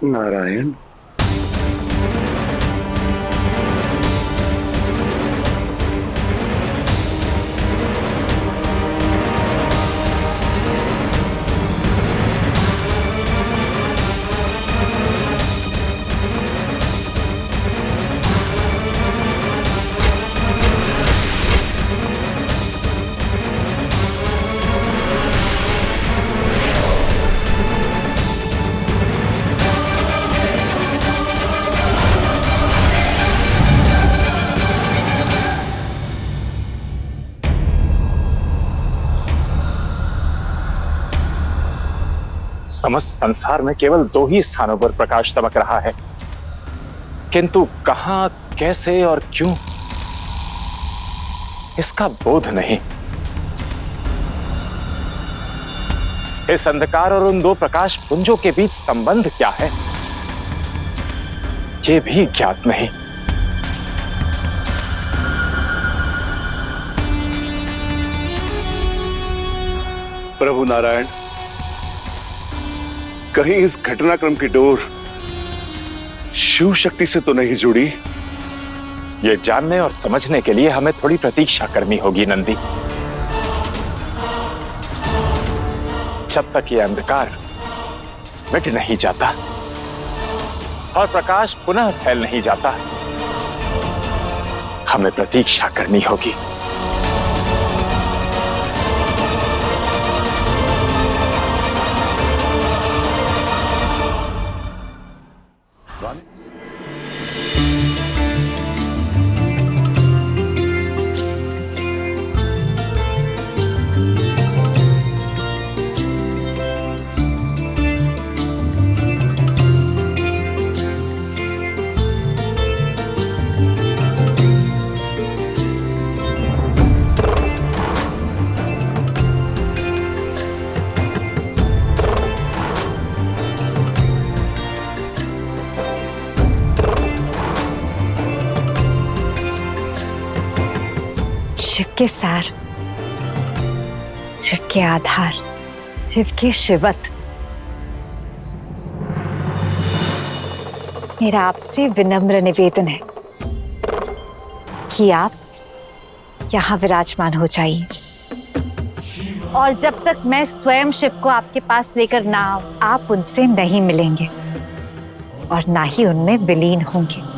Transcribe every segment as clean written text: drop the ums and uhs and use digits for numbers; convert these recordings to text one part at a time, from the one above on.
नारायण, समस्त संसार में केवल 2 ही स्थानों पर प्रकाश चमक रहा है, किंतु कहां, कैसे और क्यों, इसका बोध नहीं। इस अंधकार और उन 2 प्रकाश पुंजों के बीच संबंध क्या है, ये भी ज्ञात नहीं। प्रभु नारायण, कहीं इस घटनाक्रम की डोर शिव शक्ति से तो नहीं जुड़ी? ये जानने और समझने के लिए हमें थोड़ी प्रतीक्षा करनी होगी नंदी। जब तक ये अंधकार मिट नहीं जाता और प्रकाश पुनः फैल नहीं जाता, हमें प्रतीक्षा करनी होगी। शिव के सार, शिव के आधार, शिव के शिवत। मेरा आपसे विनम्र निवेदन है कि आप यहाँ विराजमान हो जाइए, और जब तक मैं स्वयं शिव को आपके पास लेकर ना आऊं, आप उनसे नहीं मिलेंगे और ना ही उनमें विलीन होंगे।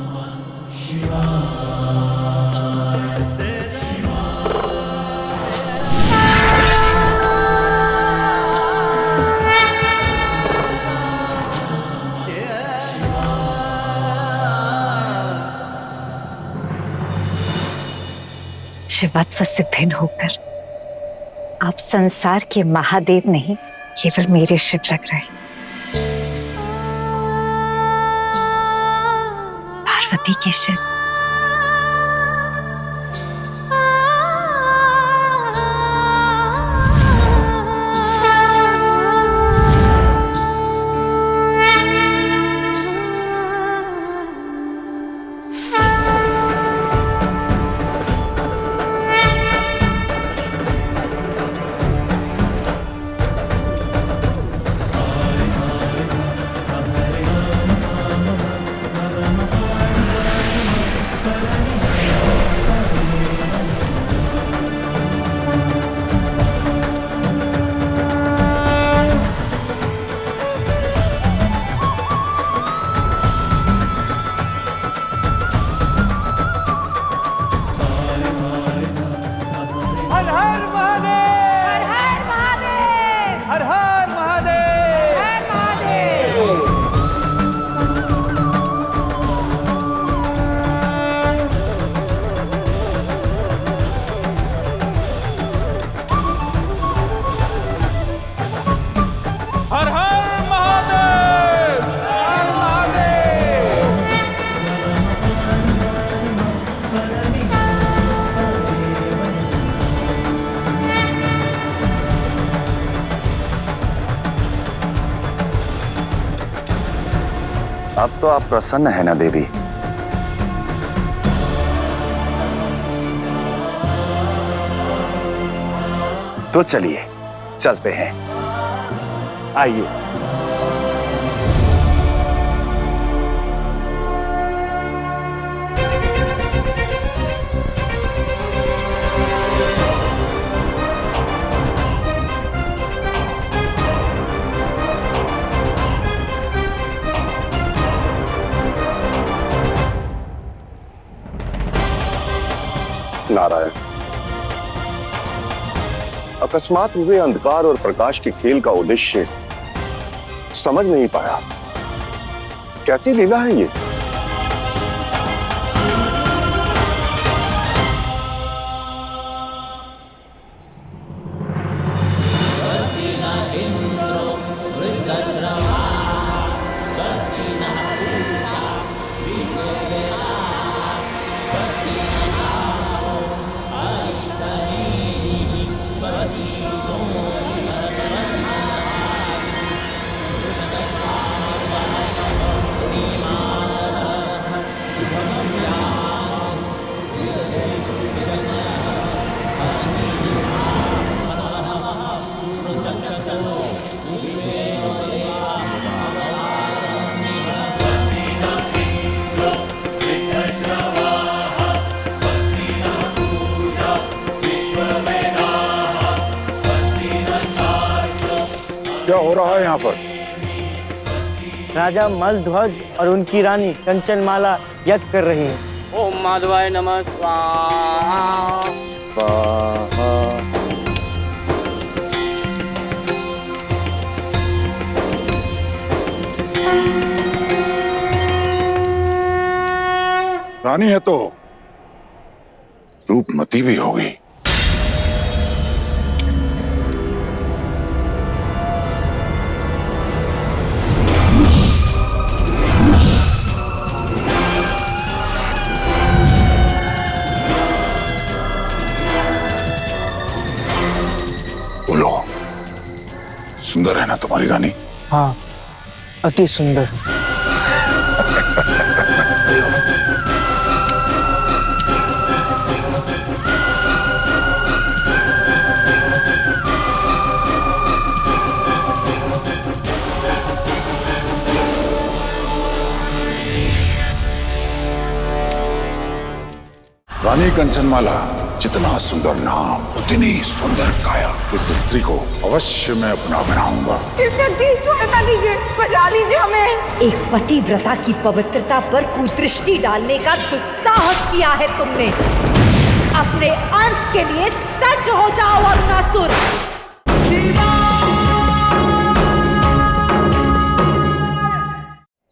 शिवत्व से भिन्न होकर आप संसार के महादेव नहीं, केवल मेरे शिव लग रहे। पार्वती के शिव, अब तो आप प्रसन्न है ना देवी? तो चलिए चलते हैं, आइए। नारायण, अकस्मात हुए अंधकार और प्रकाश के खेल का उद्देश्य समझ नहीं पाया। कैसी लीला है ये? क्या हो रहा है यहाँ पर? राजा मलध्वज और उनकी रानी कंचनमाला यज्ञ कर रही हैं। ओम माधवाय नमः स्वाहा। रानी है तो रूपमती भी होगी। बोलो, सुंदर है ना तुम्हारी रानी? हाँ, अति सुंदर। रानी कंचनमाला, जितना सुंदर नाम उतनी सुंदर काया। इस स्त्री को अवश्य मैं अपना बनाऊंगा। बचा लीजिए हमें। एक पतिव्रता की पवित्रता पर कुदृष्टि डालने का दुस्साहस किया है तुमने। अपने अंत के लिए सज्ज हो जाओ अरुणासुर।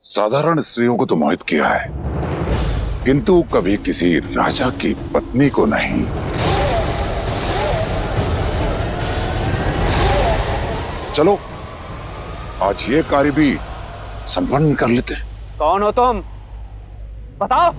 साधारण स्त्रियों को तो मोहित किया है, किंतु कभी किसी राजा की पत्नी को नहीं। चलो, आज ये कार्य भी संपन्न कर लेते हैं। कौन हो तुम? बताओ।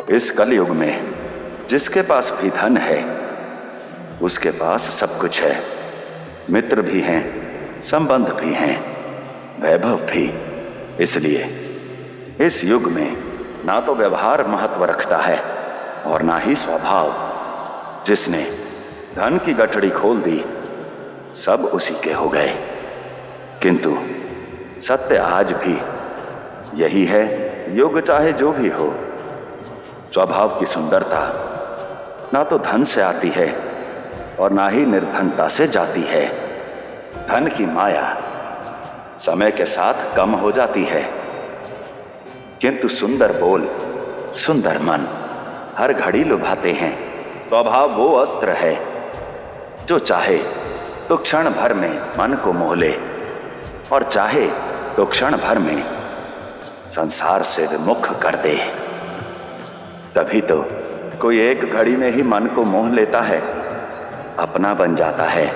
इस कलयुग में जिसके पास भी धन है उसके पास सब कुछ है। मित्र भी हैं, संबंध भी हैं, वैभव भी। इसलिए इस युग में ना तो व्यवहार महत्व रखता है और ना ही स्वभाव। जिसने धन की गठड़ी खोल दी सब उसी के हो गए, किंतु सत्य आज भी यही है, युग चाहे जो भी हो। स्वभाव की सुंदरता ना तो धन से आती है और ना ही निर्धनता से जाती है। धन की माया समय के साथ कम हो जाती है, किंतु सुंदर बोल, सुंदर मन हर घड़ी लुभाते हैं। स्वभाव वो अस्त्र है जो चाहे तो क्षण भर में मन को मोह ले और चाहे तो क्षण भर में संसार से विमुख कर दे। तभी तो कोई एक घड़ी में ही मन को मोह लेता है, अपना बन जाता है,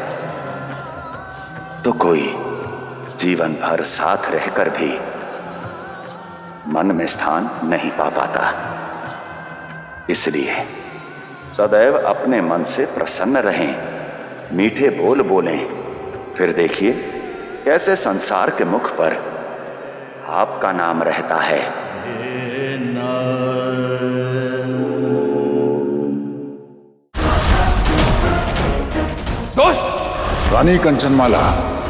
तो कोई जीवन भर साथ रहकर भी मन में स्थान नहीं पा पाता। इसलिए सदैव अपने मन से प्रसन्न रहें, मीठे बोल बोलें, फिर देखिए कैसे संसार के मुख पर आपका नाम रहता है। दोस्त, रानी कंचनमाला,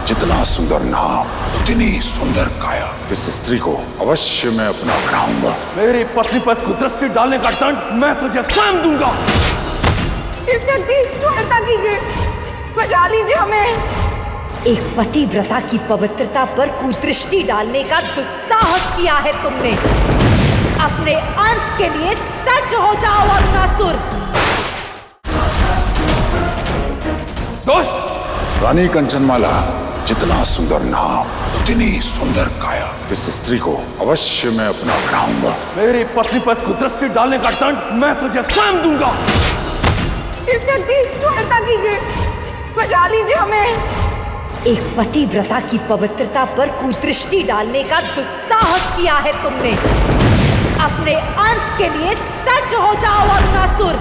जितना सुंदर नाम उतनी सुंदर काया। इस स्त्री को अवश्य मैं अपना बनाऊंगा। मेरी पत्नी पर कुदरती डालने का दंड मैं तुझे स्वयं दूंगा। शिव शक्ति, सहायता कीजिए, बचा लीजिए हमें। एक पतिव्रता की पवित्रता पर कुदृष्टि डालने का दुस्साहस किया है तुमने। अपने अंत के लिए सज्ज हो जाओ अरुणासुर। दोस्त, रानी कंचनमाला, जितना सुंदर नाम उतनी सुंदर काया। इस स्त्री को अवश्य मैं अपना बनाऊंगा। मेरी पत्नी पर कुदरती डालने का दंड मैं तुझे स्वयं दूंगा। शिव शक्ति, सहायता कीजिए, बचा लीजिए हमें। एक पतिव्रता की पवित्रता पर कुदृष्टि डालने का दुस्साहस किया है तुमने। अपने अंत के लिए सज्ज हो जाओ अरुणासुर।